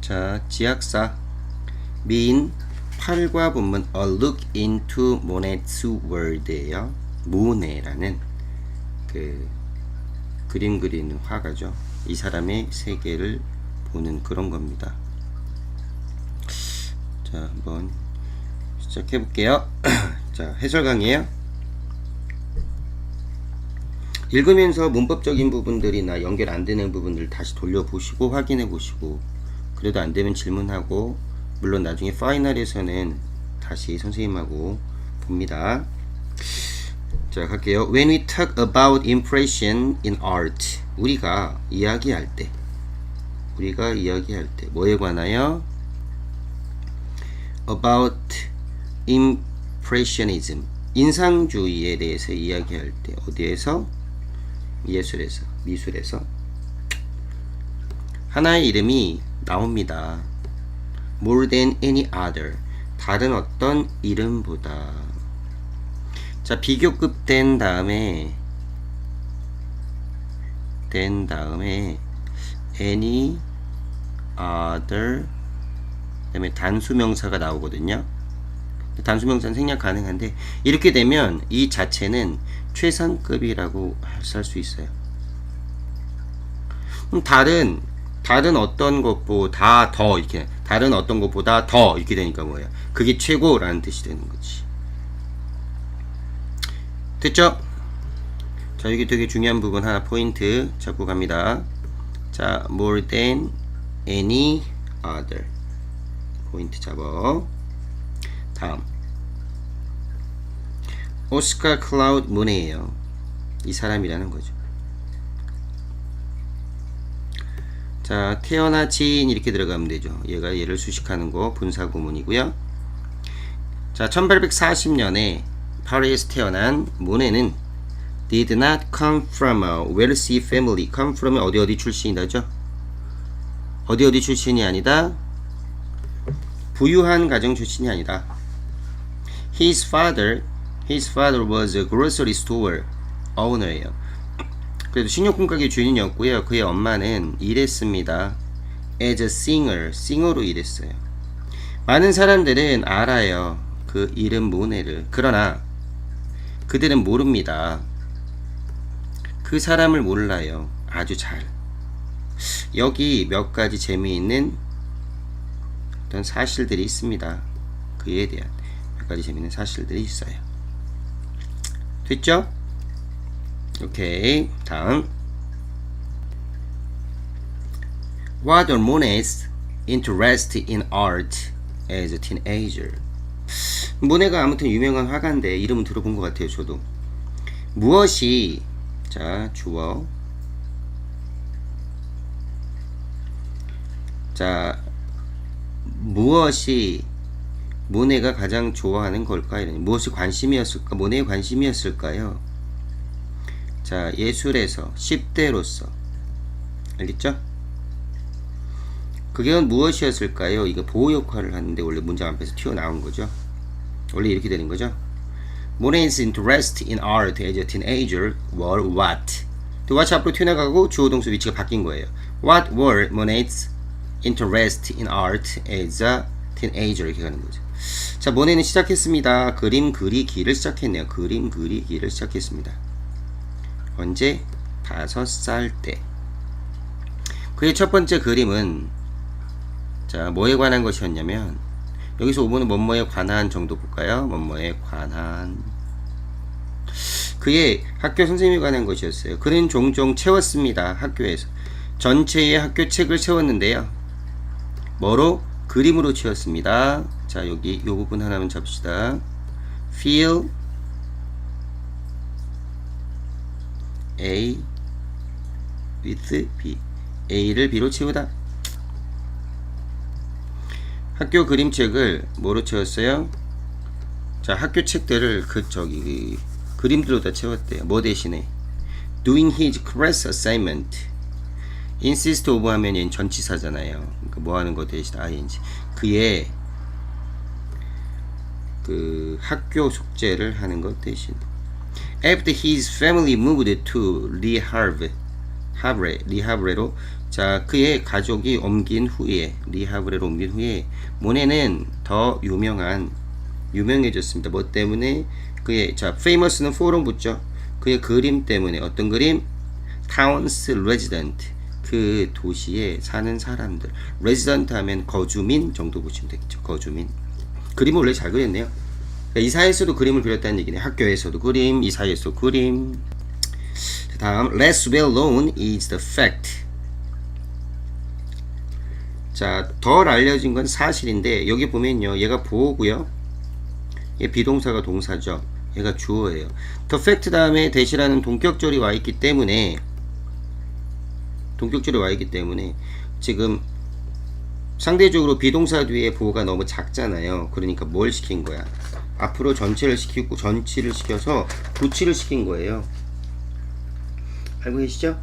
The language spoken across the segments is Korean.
자, 지학사 미인 8과 본문 A Look into Monet's World예요. 모네라는 그 그림 그리는 화가죠. 이 사람의 세계를 보는 그런 겁니다. 자, 한번 시작해 볼게요. 자, 해설 강의예요. 읽으면서 문법적인 부분들이나 연결 안 되는 부분들 다시 돌려보시고 확인해 보시고, 그래도 안 되면 질문하고, 물론 나중에 파이널에서는 다시 선생님하고 봅니다. 자, 갈게요. When we talk about impression in art, 우리가 이야기할 때 뭐에 관하여? About impressionism, 인상주의에 대해서 이야기할 때 어디에서? 예술에서, 미술에서 하나의 이름이 나옵니다. More than any other, 다른 어떤 이름보다. 자, 비교급 된 다음에 any other, 그다음에 단수명사가 나오거든요. 단수명사는 생략 가능한데, 이렇게 되면 이 자체는 최상급이라고 할 수 있어요. 다른 어떤 것보다 더, 이렇게 다른 어떤 것보다 더 이렇게 되니까 뭐예요? 그게 최고라는 뜻이 되는 거지. 됐죠? 자, 여기 되게 중요한 부분 하나 포인트 잡고 갑니다. 자, more than any other 포인트 잡어. 다음 오스카 클라우드 문해예요. 이 사람이라는 거죠. 자, 태어나진 이렇게 들어가면 되죠. 얘가 얘를 수식하는 거 분사 구문이고요. 자, 1840년에 파리에서 태어난 문해는 did not come from a wealthy family. come from은 어디 출신이다죠? 어디 출신이 아니다. 부유한 가정 출신이 아니다. His father was a grocery store owner예요. 그래도 식료품 가게 주인이었고요. 그의 엄마는 일했습니다. as a singer, 싱어로 일했어요. 많은 사람들은 알아요, 그 이름 모네를. 그러나 그들은 모릅니다. 그 사람을 몰라요. 아주 잘. 여기 몇 가지 재미있는 어떤 사실들이 있습니다. 그에 대한 몇 가지 재미있는 사실들이 있어요. 됐죠? 오케이. 다음. What are Monet's interest in art as a teenager? 모네가 아무튼 유명한 화가인데 이름은 들어본 것 같아요. 저도. 무엇이, 자, 주어. 자, 무엇이 모네가 가장 좋아하는 걸까? 무엇이 관심이었을까? 모네의 관심이었을까요? 자, 예술에서 10대로서. 알겠죠? 그게 무엇이었을까요? 이거 보호 역할을 하는데 원래 문장 앞에서 튀어나온 거죠. 원래 이렇게 되는 거죠. Monet's interest in art as a teenager were what? 또 what 앞으로 튀어나가고 주어 동사 위치가 바뀐 거예요. What were Monet's interest in art as a teenager? 이렇게 가는 거죠. 자, 모네는 시작했습니다. 그림 그리기를 시작했네요. 그림 그리기를 시작했습니다. 언제? 5살 때. 그의 첫 번째 그림은, 자, 뭐에 관한 것이었냐면, 여기서 5번은 뭐뭐에 관한 정도 볼까요? 뭐뭐에 관한. 그의 학교 선생님에 관한 것이었어요. 그는 종종 채웠습니다. 학교에서. 전체의 학교 책을 채웠는데요. 뭐로? 그림으로 채웠습니다. 자, 여기 이 부분 하나만 잡읍시다. fill A with B. A를 B로 채우다. 학교 그림책을 뭐로 채웠어요? 자, 학교 책들을 그림들로 다 채웠대요. 뭐 대신에? doing his class assignment. insist of 하면 얘는 전치사잖아요. 그러니까 뭐 하는 거 대신 ing. 그의 그 학교 숙제를 하는 것 대신. After his family moved to Le Havre로 자, 그의 가족이 옮긴 후에 리하브레로 옮긴 후에 모네는 더 유명해졌습니다. 뭐 때문에? 그의 자 famous는 for은 붙죠. 그의 그림 때문에. 어떤 그림? Towns resident, 그 도시에 사는 사람들. resident 하면 거주민 정도 보시면 되겠죠. 거주민. 그림을 원래 잘 그렸네요. 그러니까 이사에서도 그림을 그렸다는 얘기네. 학교에서도 그림, 이사에서도 그림. 다음, less well known is the fact. 자, 덜 알려진 건 사실인데 여기 보면요, 얘가 보호고요, 얘 비동사가 동사죠, 얘가 주어예요. the fact 다음에 대시라는 동격절이 와 있기 때문에 지금 상대적으로 비동사 뒤에 보호가 너무 작잖아요. 그러니까 뭘 시킨 거야? 앞으로 전체를 시키고 전치를 시켜서 부치를 시킨 거예요. 알고 계시죠?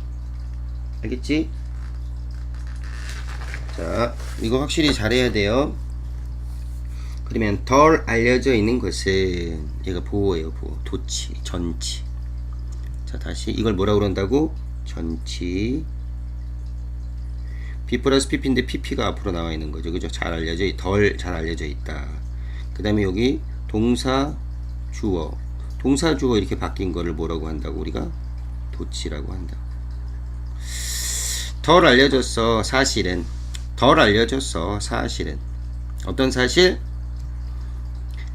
알겠지? 자, 이거 확실히 잘해야 돼요. 그러면 덜 알려져 있는 것은 얘가 보호예요. 보호. 도치, 전치. 자, 다시 이걸 뭐라고 그런다고? 전치. B 플러스 PP인데 PP가 앞으로 나와 있는 거죠. 그죠? 덜 잘 알려져 있다. 그 다음에 여기 동사, 주어. 동사, 주어 이렇게 바뀐 거를 뭐라고 한다고? 우리가 도치라고 한다. 덜 알려졌어, 사실은. 덜 알려졌어, 사실은. 어떤 사실?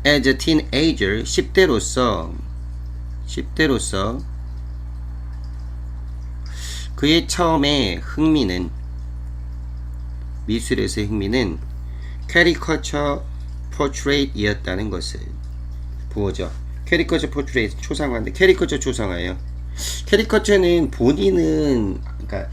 As a teenager, 10대로서 그의 처음에 흥미는, 미술에서의 흥미는 caricature portrait이었다는 것을. 보호죠. caricature portrait, 초상화인데 caricature 초상화예요. caricature는 본인은, 그러니까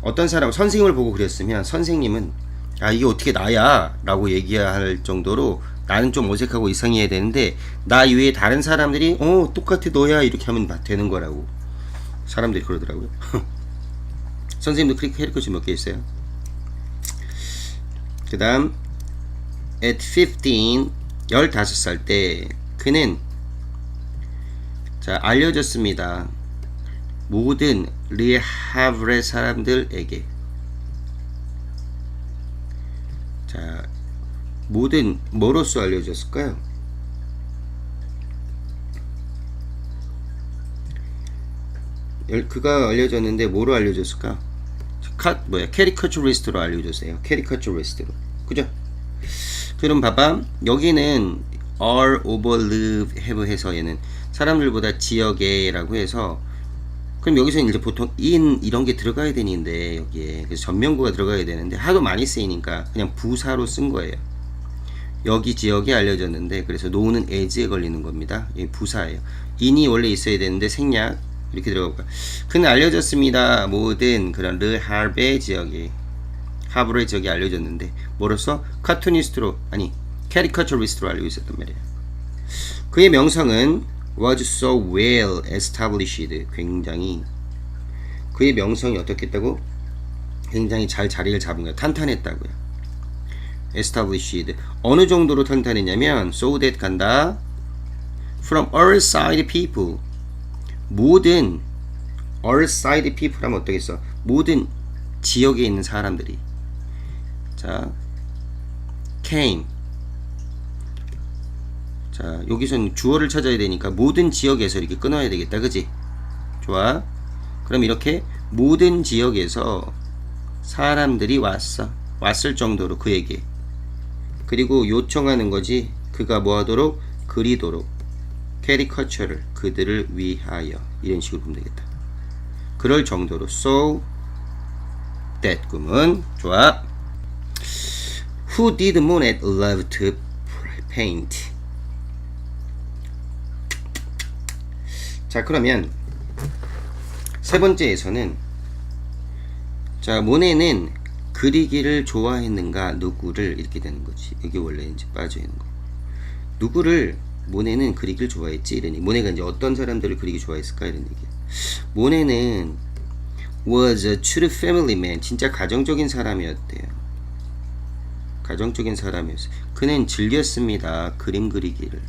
어떤 사람, 선생님을 보고 그렸으면 선생님은 아, 이게 어떻게 나야? 라고 얘기할 정도로 나는 좀 어색하고 이상해야 되는데, 나 이외에 다른 사람들이 똑같아 너야 이렇게 하면 되는 거라고 사람들이 그러더라고요. 선생님도 캐리커처 몇 개 있어요. 그 다음, at 15, 15살 때 그는 자, 알려졌습니다. 모든 르하브레 사람들에게. 자, 모든 뭐로써 알려졌을까요? 그가 알려졌는데 뭐로 알려졌을까? 캐리커처리스트로 알려줬어요. 캐리커처리스트로. 그죠? 그럼 봐봐, 여기는 all over live have 해서 얘는 사람들보다 지역에라고 해서, 그럼 여기서는 이제 보통 in 이런 게 들어가야 되는데, 여기에 그래서 전면구가 들어가야 되는데 하도 많이 쓰이니까 그냥 부사로 쓴 거예요. 여기 지역에 알려졌는데, 그래서 no는 as에 걸리는 겁니다. 이 부사예요. in이 원래 있어야 되는데 생략 이렇게 들어가고, 그는 알려졌습니다. 모든 그런 르하브레 지역에, 하브레 지역에 알려졌는데 뭐로써? 카투니스트로, 아니 캐리커처리스트로 알고 있었단 말이에요. 그의 명성은 was so well established, 굉장히, 그의 명성이 어떻게 했다고? 굉장히 잘 자리를 잡은 거야. 탄탄했다고요. established. 어느 정도로 탄탄했냐면 so that 간다. from all side people. 모든 all side people 하면 어떻겠어? 모든 지역에 있는 사람들이. 자, came. 자, 여기서는 주어를 찾아야 되니까 모든 지역에서 이렇게 끊어야 되겠다. 그지? 좋아. 그럼 이렇게 모든 지역에서 사람들이 왔을 정도로 그에게. 그리고 요청하는 거지. 그가 뭐 하도록? 그리도록. 캐리커처를, 그들을 위하여. 이런 식으로 보면 되겠다. 그럴 정도로. So that 꿈은. 좋아. Who did Monet love to paint? 자, 그러면 세 번째에서는, 자, 모네는 그리기를 좋아했는가, 누구를, 이렇게 되는 거지. 여기 원래 이제 빠져 있는 거. 누구를 모네는 그리기를 좋아했지, 이러니. 모네가 이제 어떤 사람들을 그리기 좋아했을까, 이런 얘기야. 모네는 was a true family man, 진짜 가정적인 사람이었대요. 가정적인 사람이었어요. 그는 즐겼습니다, 그림 그리기를.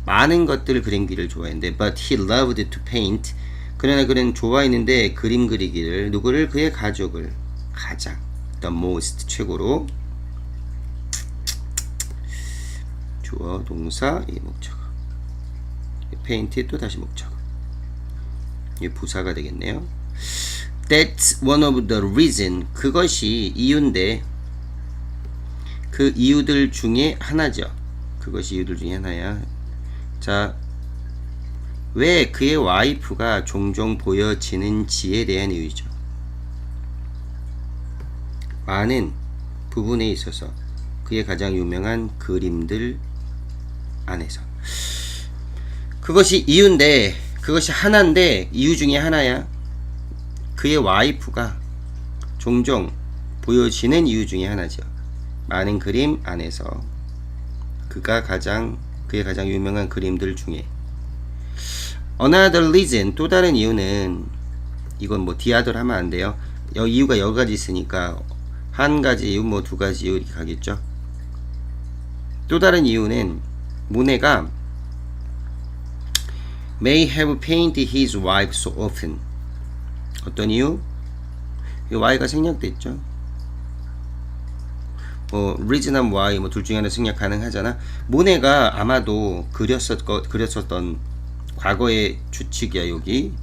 많은 것들을 그림기를 좋아했는데, but he loved to paint. 그러나 그는 좋아했는데 그림 그리기를 누구를 그의 가족을 가장 the most 최고로 주어 동사 이 목적어 페인트 또 다시 목적어 이 부사가 되겠네요. That's one of the reason 그것이 이유인데 그 이유들 중에 하나죠. 그것이 이유들 중에 하나야. 자, 왜 그의 와이프가 종종 보여지는지에 대한 이유죠. 많은 부분에 있어서 그의 가장 유명한 그림들 안에서 그것이 이유인데 그것이 하나인데 이유 중에 하나야. 그의 와이프가 종종 보여지는 이유 중에 하나죠. 많은 그림 안에서 그의 가장 유명한 그림들 중에 Another reason 또 다른 이유는 이건 뭐 the other 하면 안 돼요. 이유가 여러 가지 있으니까 한 가지 이유 뭐 두 가지 이유 이렇게 가겠죠. 또 다른 이유는 모네가 may have painted his wife so often 어떤 이유? 이 Y가 생략됐죠. reason하면 Y 둘 중에 하나 생략 가능하잖아. 모네가 아마도 그렸었던 과거의 추측이야. 여기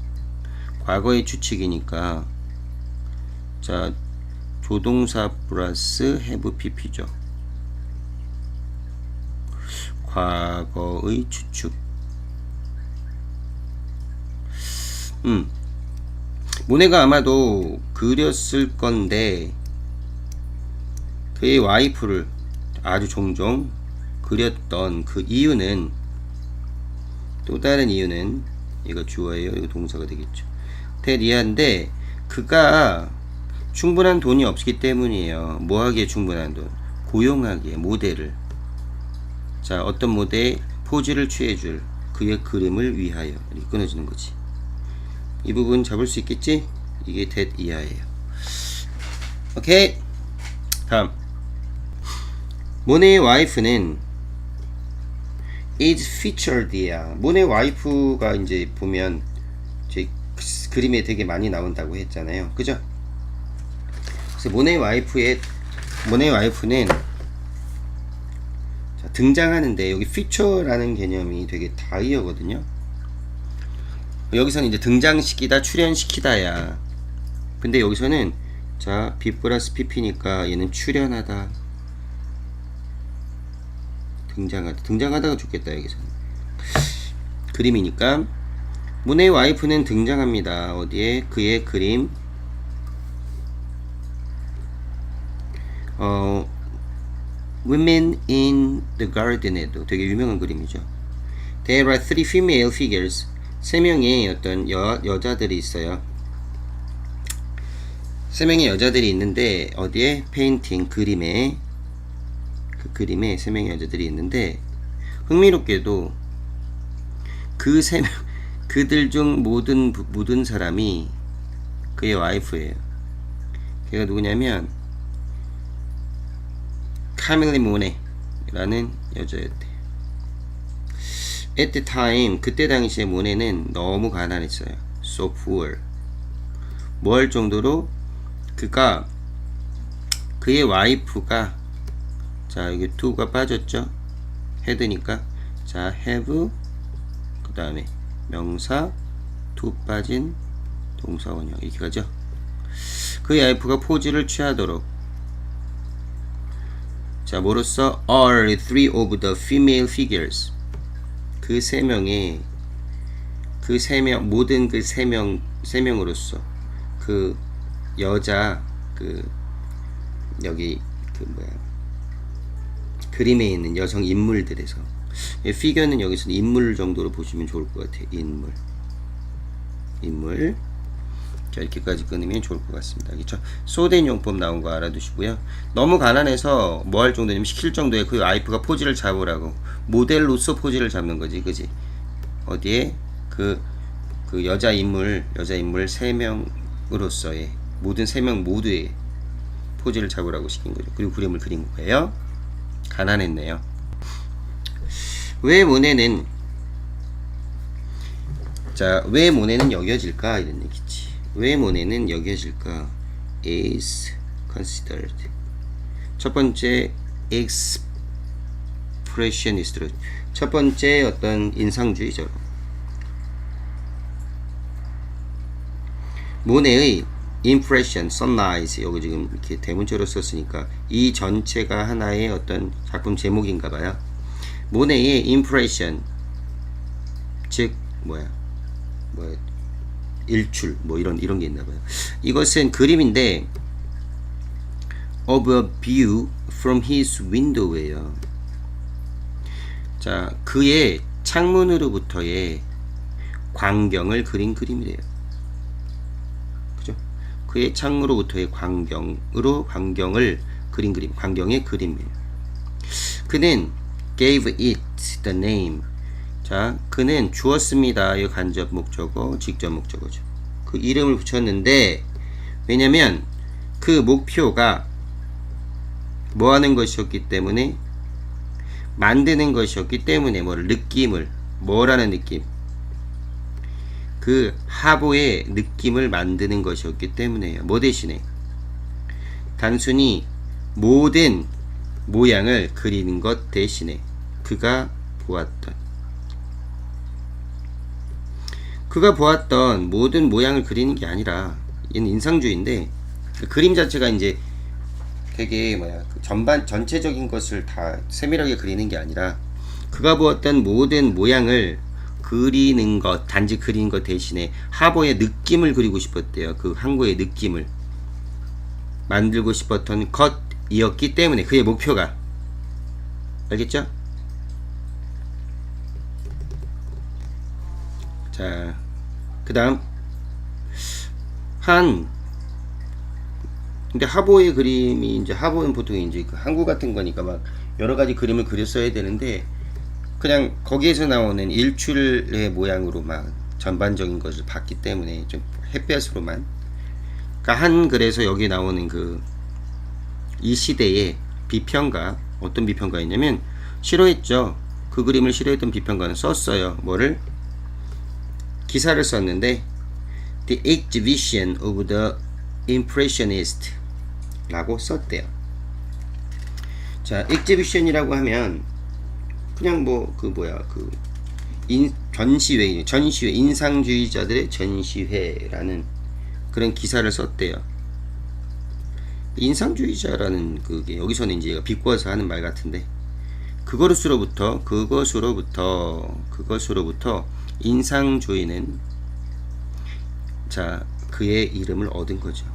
과거의 추측이니까 자 조동사 플러스 have pp죠. 과거의 추측. 모네가 아마도 그렸을 건데 그의 와이프를 아주 종종 그렸던 그 이유는 또 다른 이유는 이거 주어예요. 이거 동사가 되겠죠. 대리한데 그가 충분한 돈이 없기 때문이에요. 뭐 하기에 충분한 돈? 고용하기에 모델을. 자 어떤 모델 포즈를 취해줄 그의 그림을 위하여 이렇게 끊어지는 거지. 이 부분 잡을 수 있겠지? 이게 that 이하예요. 오케이. 다음. 모네의 와이프는 is featured이야. 모네 와이프가 이제 보면 제 그림에 되게 많이 나온다고 했잖아요. 그죠? 그래서 모네 와이프는 자, 등장하는데 여기 feature라는 개념이 되게 다이어거든요. 여기서는 이제 등장시키다, 출연시키다야. 근데 여기서는 자 B 플러스 PP니까 얘는 출연하다, 등장하다가 좋겠다. 여기서는 그림이니까 모네의 와이프는 등장합니다. 어디에? 그의 그림 Women in the Garden에도 되게 유명한 그림이죠. There are three female figures. 세 명의 어떤 여자들이 있어요. 세 명의 여자들이 있는데 어디에? 페인팅 그림에 그 그림에 세 명의 여자들이 있는데 흥미롭게도 그 세 명 그들 중 모든 사람이 그의 와이프예요. 걔가 누구냐면 카밀리 모네라는 여자였대. At the time 그때 당시에 모네는 너무 가난했어요. So poor. 뭐 할 정도로 그의 와이프가 자 여기 to가 빠졌죠. had니까 자 have 그 다음에 명사 to 빠진 동사 원형 이렇게 가죠. 그의 와이프가 포즈를 취하도록 자 뭐로써 are three of the female figures 그 세 명의 모든 그 세 명으로서 그 여자 여기 그림에 있는 여성 인물들에서 피겨는 여기서는 인물 정도로 보시면 좋을 것 같아요. 인물 자 이렇게까지 끊으면 좋을 것 같습니다. 그렇죠? 소된 용법 나온 거 알아두시고요. 너무 가난해서 뭐 할 정도냐면 시킬 정도에 그 와이프가 포즈를 잡으라고 모델로서 포즈를 잡는 거지. 그지? 어디에? 그 여자 인물 3명으로서의 모든 3명 모두의 포즈를 잡으라고 시킨 거죠. 그리고 그림을 그린 거예요. 가난했네요. 왜 모네는 자, 왜 모네는 여겨질까? 이런 얘기지. 왜 모네는 여겨질까? is considered. 첫 번째 expressionist로. 첫 번째 어떤 인상주의자로. 모네의 impression, sunrise, 여기 지금 이렇게 대문자로 썼으니까 이 전체가 하나의 어떤 작품 제목인가 봐요. 모네의 impression, 즉 일출 이런 게 있나 봐요. 이것은 그림인데 of a view from his window예요. 자, 그의 창문으로부터의 광경을 그린 그림이래요. 그죠? 그의 창문으로부터의 광경을 그린 그림, 광경의 그림이에요. 그는 gave it the name. 자, 그는 주었습니다. 이 간접 목적어, 직접 목적어죠. 그 이름을 붙였는데, 왜냐면 그 목표가 뭐 하는 것이었기 때문에, 만드는 것이었기 때문에, 뭐라는 느낌? 그 하보의 느낌을 만드는 것이었기 때문에요. 뭐 대신에? 단순히 모든 모양을 그리는 것 대신에 그가 보았던 모든 모양을 그리는 게 아니라, 얘는 인상주의인데 그 그림 자체가 이제 되게 전체적인 것을 다 세밀하게 그리는 게 아니라 그가 보았던 모든 모양을 그리는 것, 단지 그리는 것 대신에 하보의 느낌을 그리고 싶었대요. 그 항구의 느낌을 만들고 싶었던 것이었기 때문에, 그의 목표가. 알겠죠? 자, 그 다음 근데 하보의 그림이, 이제 하보는 보통 이제 그 항구 같은 거니까 막 여러 가지 그림을 그렸어야 되는데, 그냥 거기에서 나오는 일출의 모양으로 막 전반적인 것을 봤기 때문에 좀 햇볕으로만. 그러니까 그래서 여기 나오는 이 시대의 비평가, 어떤 비평가였냐면 싫어했죠. 그 그림을 싫어했던 비평가는 썼어요. 뭐를? 기사를 썼는데 The Exhibition of the Impressionist 라고 썼대요. 자, Exhibition이라고 하면 그냥 전시회, 인상주의자들의 전시회라는 그런 기사를 썼대요. 인상주의자라는 그게 여기서는 이제 비꼬아서 하는 말 같은데, 그것으로부터 인상주의는, 자, 그의 이름을 얻은 거죠.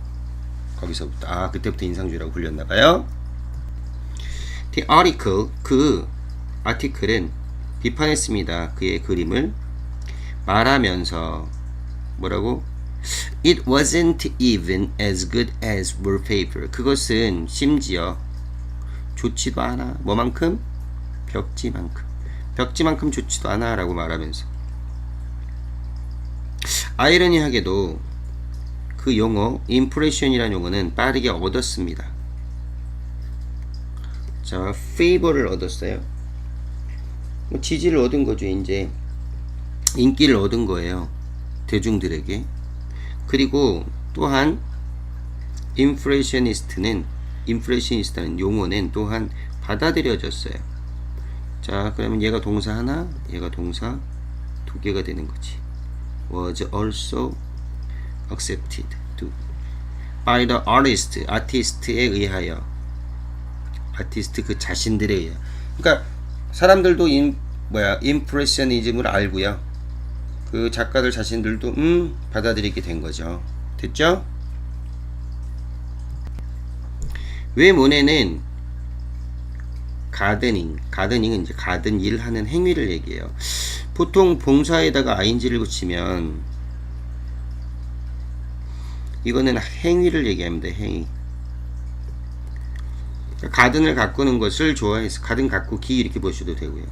거기서부터, 그때부터 인상주의라고 불렸나봐요. The article, 그 아티클은 비판했습니다. 그의 그림을 말하면서 뭐라고? It wasn't even as good as wallpaper. 그것은 심지어 좋지도 않아. 뭐만큼? 벽지만큼 좋지도 않아 라고 말하면서, 아이러니하게도 그 용어 impression이라는 용어는 빠르게 얻었습니다. 자, favor를 얻었어요. 지지를 얻은 거죠. 이제 인기를 얻은 거예요, 대중들에게. 그리고 또한 impressionist라는 용어는 또한 받아들여졌어요. 자, 그러면 얘가 동사 하나, 얘가 동사 두 개가 되는 거지. Was also accepted by the artist, 아티스트에 의하여, 아티스트 그 자신들에 의하여. 그러니까 사람들도 임프레셔니즘을 알고요, 그 작가들 자신들도 받아들이게 된 거죠. 됐죠? 왜 모네는 가드닝은 이제 가든 일하는 행위를 얘기해요. 보통 봉사에다가 ing를 붙이면 이거는 행위를 얘기합니다. 행위. 가든을 가꾸는 것을 좋아해서 가든 가꾸기 이렇게 보셔도 되고요.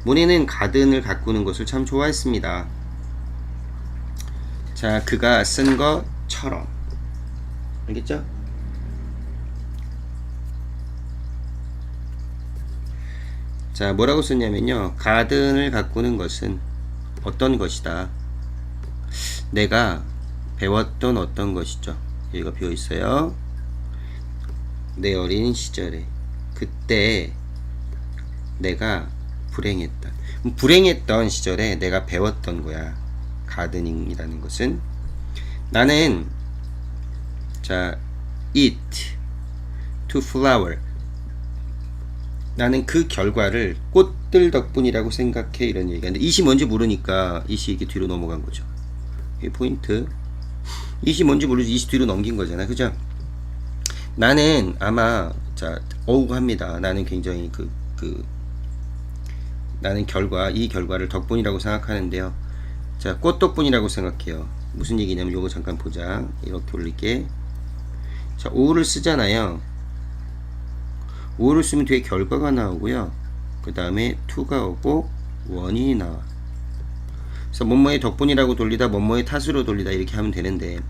모네는 가든을 가꾸는 것을 참 좋아했습니다. 자, 그가 쓴 것처럼. 알겠죠? 자, 뭐라고 썼냐면요, 가든을 가꾸는 것은 어떤 것이다? 내가 배웠던 어떤 것이죠. 여기가 비어 있어요. 내 어린 시절에 그때 내가 불행했다. 불행했던 시절에 내가 배웠던 거야. 가드닝이라는 것은 나는 자 eat to flower 나는 그 결과를 꽃들 덕분이라고 생각해 이런 얘기가 근데 it이 뭔지 모르니까 it이 이렇게 뒤로 넘어간 거죠. 이 포인트. it이 뭔지 모르지 it이 뒤로 넘긴 거잖아. 그죠? 나는 아마 자 합니다. 나는 굉장히 나는 이 결과를 덕분이라고 생각하는데요. 자, 꽃 덕분이라고 생각해요. 무슨 얘기냐면 요거 잠깐 보자. 이렇게 올릴게. 자, 오를 쓰잖아요. 오를 쓰면 뒤에 결과가 나오고요. 그 다음에 to가 오고 원인이 나와. 그래서 뭐뭐의 덕분이라고 돌리다 뭐뭐의 탓으로 돌리다 이렇게 하면 되는데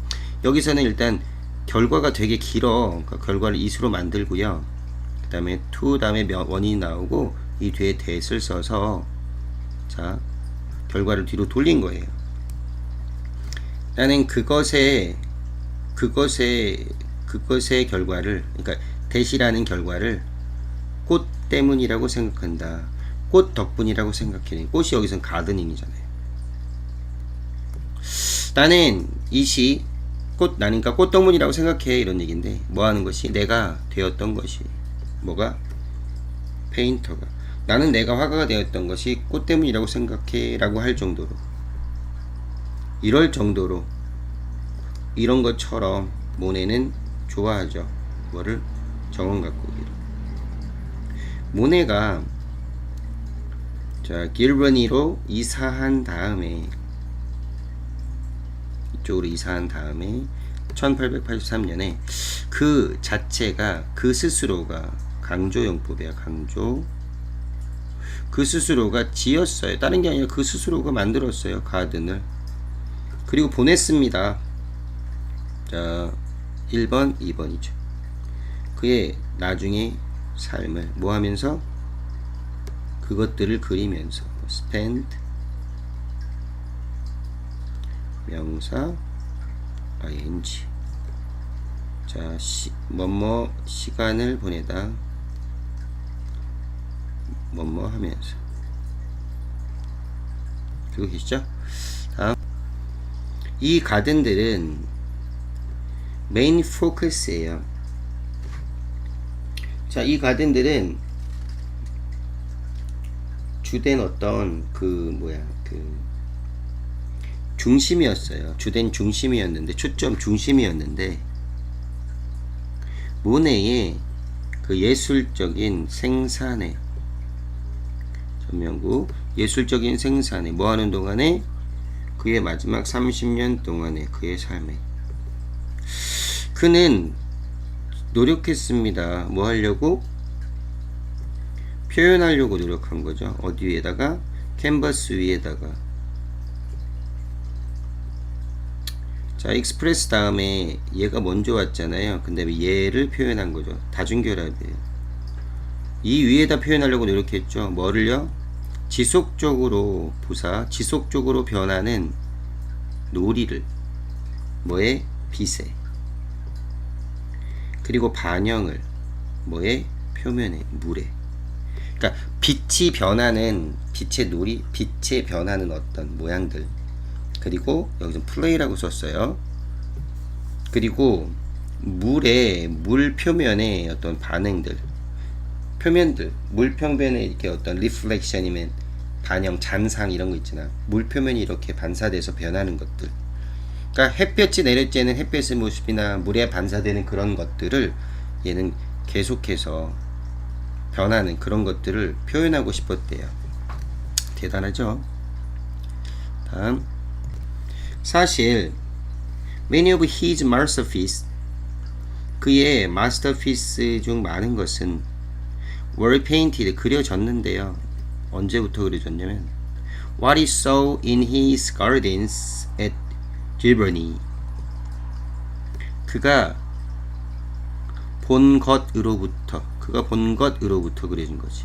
여기서는 일단 결과가 되게 길어. 그러니까 결과를 it으로 만들고요. 그 다음에 to 다음에 원인이 나오고 이 뒤에 that을 써서 자 결과를 뒤로 돌린 거예요. 나는 그것의 결과를 그러니까 that이라는 결과를 꽃 때문이라고 생각한다. 꽃 덕분이라고 생각해. 꽃이 여기선 가드닝이잖아요. 나는 it이 나니까 꽃 덕분이라고 생각해 이런 얘기인데 뭐 하는 것이 내가 되었던 것이 뭐가 페인터가 나는 내가 화가가 되었던 것이 꽃 때문이라고 생각해 라고 할 정도로 이럴 정도로 이런 것처럼 모네는 좋아하죠. 뭐를 정원 가꾸기를. 모네가 자 길버니로 이사한 다음에 이쪽으로 이사한 다음에 1883년에 그 자체가 그 스스로가 강조용법이야. 강조. 그 스스로가 지었어요. 다른 게 아니라 그 스스로가 만들었어요. 가든을. 그리고 보냈습니다. 자 1번 2번이죠. 그의 나중에 삶을 뭐 하면서 그것들을 그리면서 spend 명사 ing 자 뭐뭐 시간을 보내다 뭐뭐 하면서 그거 계시죠? 다음 이 가든들은 메인 포커스예요. 자, 이 가든들은 주된 어떤 중심이었어요. 주된 중심이었는데 초점 중심이었는데 모네의 그 예술적인 생산에 전명구 예술적인 생산에 뭐 하는 동안에 그의 마지막 30년 동안에 그의 삶에 그는 노력했습니다. 뭐 하려고? 표현하려고 노력한 거죠. 어디 위에다가? 캔버스 위에다가. 자, 익스프레스 다음에 얘가 먼저 왔잖아요. 근데 얘를 표현한 거죠. 다중결합이에요. 이 위에다 표현하려고 노력했죠. 뭐를요? 지속적으로 지속적으로 변하는 놀이를 뭐에? 빛에. 그리고 반영을 뭐에? 표면에, 물에. 그러니까 빛이 변하는 빛의 놀이, 빛에 변하는 어떤 모양들. 그리고 여기서 플레이라고 썼어요. 그리고 물 표면의 어떤 반응들, 표면들, 물 표면에 이렇게 어떤 리플렉션이면 반영, 잔상 이런 거 있잖아. 물 표면이 이렇게 반사돼서 변하는 것들. 그러니까 햇볕이 내릴 때는 햇볕의 모습이나 물에 반사되는 그런 것들을 얘는 계속해서 변하는 그런 것들을 표현하고 싶었대요. 대단하죠? 다음 사실 many of his masterpieces 그의 마스터피스 중 많은 것은 were painted 그려졌는데요. 언제부터 그려졌냐면 what he saw in his gardens at Giverny 그가 본 것으로부터 그려진 거지.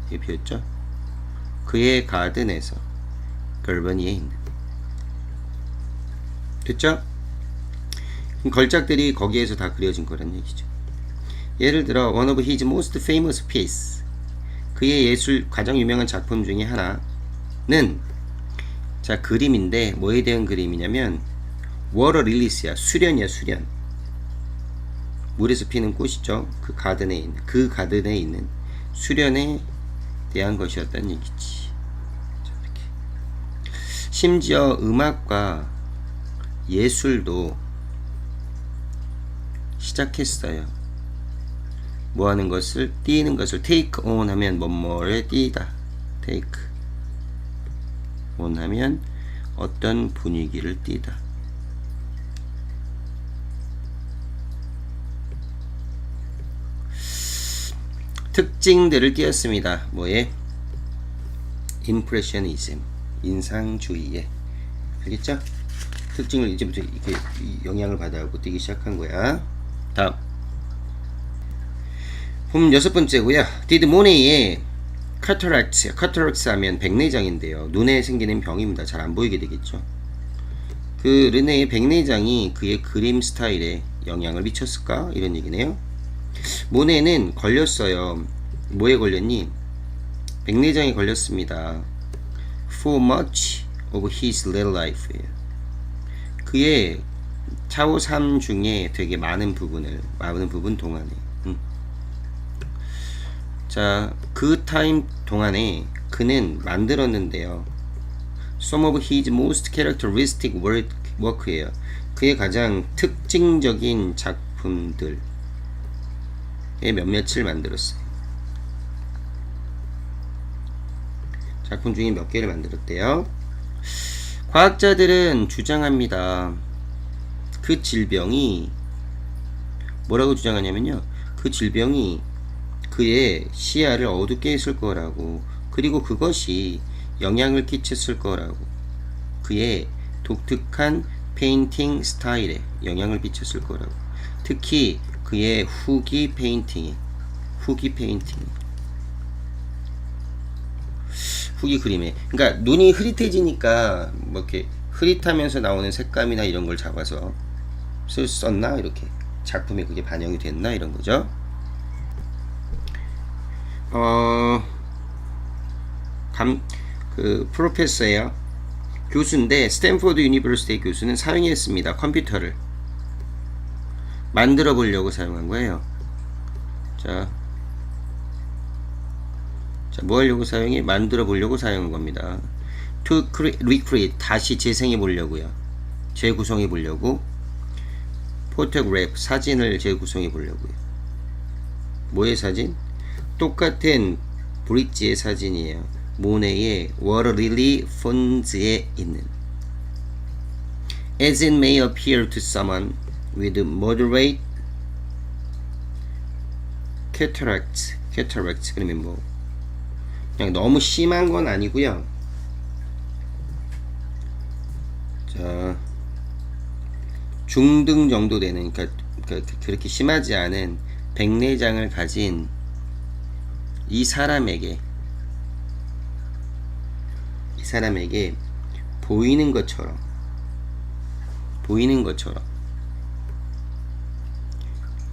이게 비었죠? 그의 가든에서 걸버니에 있는 됐죠? 걸작들이 거기에서 다 그려진 거란 얘기죠. 예를 들어 one of his most famous piece, 그의 예술 가장 유명한 작품 중에 하나는 자 그림인데 뭐에 대한 그림이냐면 water lilies야, 수련이야, 수련. 물에서 피는 꽃이죠. 그 가든에 있는 수련에 대한 것이었다는 얘기지. 자, 이렇게. 심지어 음악과 예술도 시작했어요. 뭐 하는 것을, 띄는 것을 take on 하면 뭐뭐를 띄다. take on 하면 어떤 분위기를 띄다. 특징들을 띄었습니다. 뭐에? impressionism, 인상주의에. 알겠죠? 특징을 이제부터 이렇게 영향을 받아갖고 띄기 시작한 거야. 다음. 여섯 번째고요. Did Monet의 cataracts 하면 백내장인데요. 눈에 생기는 병입니다. 잘 안 보이게 되겠죠. 그 르네의 백내장이 그의 그림 스타일에 영향을 미쳤을까? 이런 얘기네요. 모네는 걸렸어요. 뭐에 걸렸니? 백내장에 걸렸습니다. For much of his little life. 그의 차후 삶 중에 되게 많은 부분 동안에. 자, 그 타임 동안에 그는 만들었는데요. Some of his most characteristic work예요. 그의 가장 특징적인 작품들 몇몇을 만들었어요. 작품 중에 몇 개를 만들었대요. 과학자들은 주장합니다. 그 질병이 뭐라고 주장하냐면요. 그 질병이 그의 시야를 어둡게 했을 거라고, 그리고 그것이 영향을 끼쳤을 거라고, 그의 독특한 페인팅 스타일에 영향을 끼쳤을 거라고, 특히 그의 후기 페인팅, 후기 그림에, 그러니까 눈이 흐릿해지니까 뭐 이렇게 흐릿하면서 나오는 색감이나 이런 걸 잡아서 썼나, 이렇게 작품에 그게 반영이 됐나, 이런 거죠. 프로페서예요. 교수인데 스탠포드 유니버시티 교수는 사용했습니다. 컴퓨터를 만들어 보려고 사용한 거예요. 자, 뭐 하려고 사용해? 만들어 보려고 사용한 겁니다. To recreate, 다시 재생해 보려고요. 재구성해 보려고. photograph, 사진을 재구성해 보려고요. 뭐의 사진? 똑같은 브릿지의 사진이에요. 모네의 Water Lily Fonds에 있는. As it may appear to someone with moderate cataracts 그러면 뭐 그냥 너무 심한 건 아니고요. 자, 중등 정도 되는, 그러니까 그렇게 심하지 않은 백내장을 가진 이 사람에게 보이는 것처럼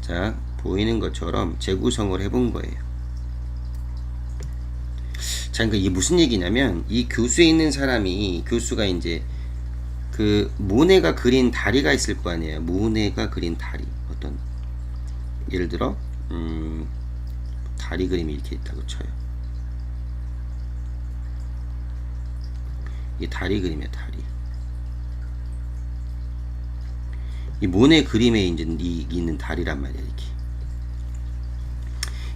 자, 보이는 것처럼 재구성을 해본 거예요. 자, 그러니까 이게 무슨 얘기냐면, 이 교수에 있는 사람이, 교수가 이제 그 모네가 그린 다리가 있을 거 아니에요. 모네가 그린 다리, 어떤, 예를 들어 다리 그림이 이렇게 있다고 쳐요. 이게 다리 그림이야, 다리. 이 모네 그림에 이제 있는 다리란 말이야, 이렇게.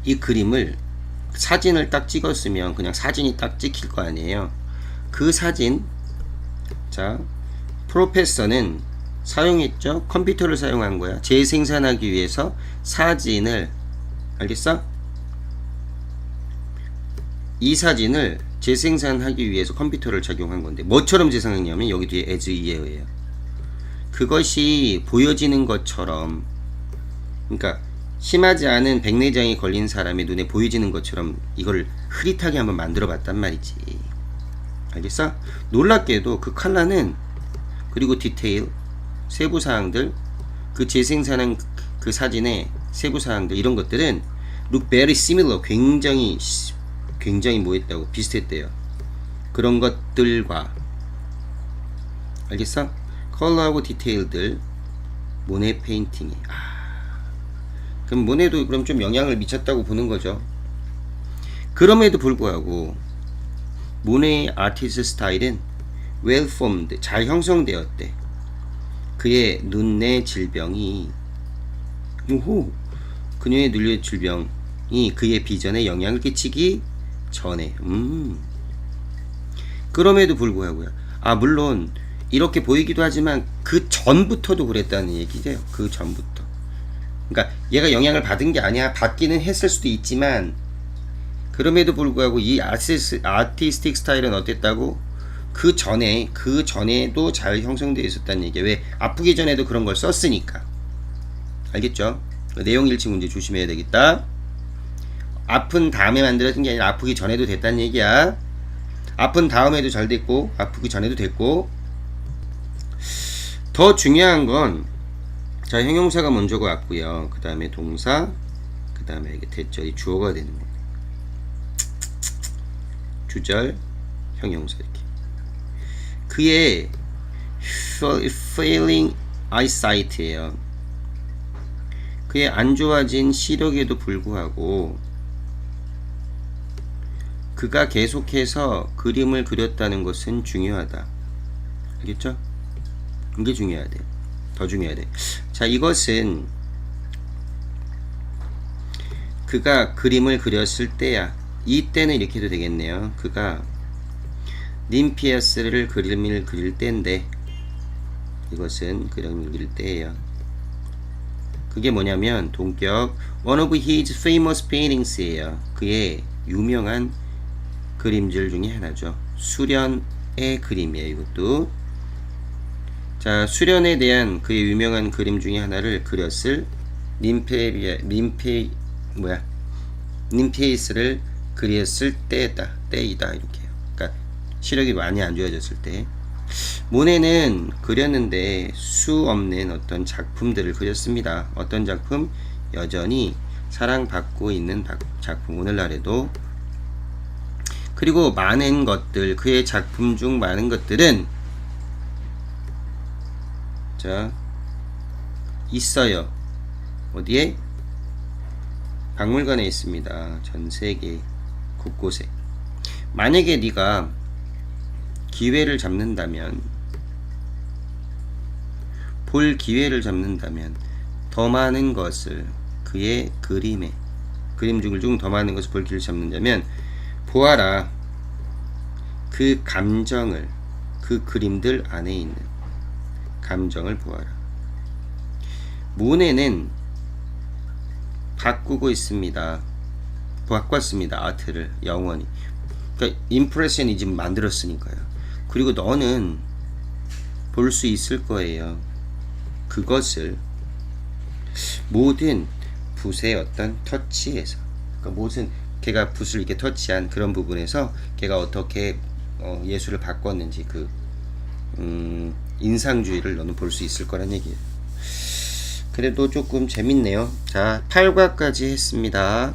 이 그림을, 사진을 딱 찍었으면 그냥 사진이 딱 찍힐 거 아니에요. 그 사진, 자, 프로페서는 사용했죠. 컴퓨터를 사용한 거야. 재생산하기 위해서 사진을, 알겠어? 이 사진을 재생산하기 위해서 컴퓨터를 작용한 건데, 뭐처럼 재생했냐면 여기 뒤에 as 이에요. 그것이 보여지는 것처럼, 그러니까 심하지 않은 백내장이 걸린 사람의 눈에 보여지는 것처럼 이걸 흐릿하게 한번 만들어 봤단 말이지. 알겠어? 놀랍게도 그 컬러는, 그리고 디테일, 세부 사항들, 그 재생산한 그 사진의 세부 사항들 이런 것들은 look very similar, 굉장히 뭐했다고 비슷했대요. 그런 것들과 알겠어? 컬러하고 디테일들 모네 페인팅이 그럼 모네도 그럼 좀 영향을 미쳤다고 보는 거죠. 그럼에도 불구하고 모네의 아티스트 스타일은 well formed, 잘 형성되었대. 그의 눈의 질병이 그녀의 눈의 질병이 그의 비전에 영향을 끼치기 전에 그럼에도 불구하고요. 물론 이렇게 보이기도 하지만 그 전부터도 그랬다는 얘기예요. 그 전부터. 그러니까 얘가 영향을 받은 게 아니야. 받기는 했을 수도 있지만 그럼에도 불구하고 이 아티스틱 스타일은 어땠다고? 그 전에도 잘 형성되어 있었다는 얘기야. 왜? 아프기 전에도 그런 걸 썼으니까. 알겠죠? 내용 일치 문제 조심해야 되겠다. 아픈 다음에 만들어진 게 아니라 아프기 전에도 됐다는 얘기야. 아픈 다음에도 잘 됐고 아프기 전에도 됐고. 더 중요한 건 자, 형용사가 먼저가 왔고요. 그 다음에 동사, 그 다음에 이게 대절이 주어가 되는 거예요. 주절, 형용사 이렇게. 그의 failing eyesight예요. 그의 안 좋아진 시력에도 불구하고 그가 계속해서 그림을 그렸다는 것은 중요하다. 알겠죠? 이게 중요하대. 더 중요하대. 자, 이것은 그가 그림을 그렸을 때야. 이때는 이렇게 해도 되겠네요. 그가 ним피아스를 그림을 그릴 때인데 이것은 그림을 그릴 때예요. 그게 뭐냐면 동격 one of his famous paintings예요. 그의 유명한 그림들 중에 하나죠. 수련의 그림이에요. 이것도 자, 수련에 대한 그의 유명한 그림 중에 하나를 그렸을 ним페이스를 그렸을 때이다 이렇게 해요. 그러니까 시력이 많이 안 좋아졌을 때. 모네는 그렸는데 수 없는 어떤 작품들을 그렸습니다. 어떤 작품? 여전히 사랑받고 있는 작품, 오늘날에도. 그리고 많은 것들, 그의 작품 중 많은 것들은 자, 있어요. 어디에? 박물관에 있습니다. 전 세계 곳곳에. 만약에 네가 기회를 잡는다면, 볼 기회를 잡는다면 더 많은 것을 그의 그림 중 더 많은 것을 볼 기회를 잡는다면 보아라. 그 감정을, 그 그림들 안에 있는 감정을 보아라. 모네는 바꾸고 있습니다. 바꿨습니다. 아트를 영원히. 그러니까 임프레셔니즘 만들었으니까요. 그리고 너는 볼 수 있을 거예요. 그것을 모든 붓의 어떤 터치에서, 그러니까 모든 걔가 붓을 이렇게 터치한 그런 부분에서 걔가 어떻게 예술을 바꿨는지 그 인상주의를 너는 볼 수 있을 거란 얘기예요. 그래도 조금 재밌네요. 자, 8과까지 했습니다.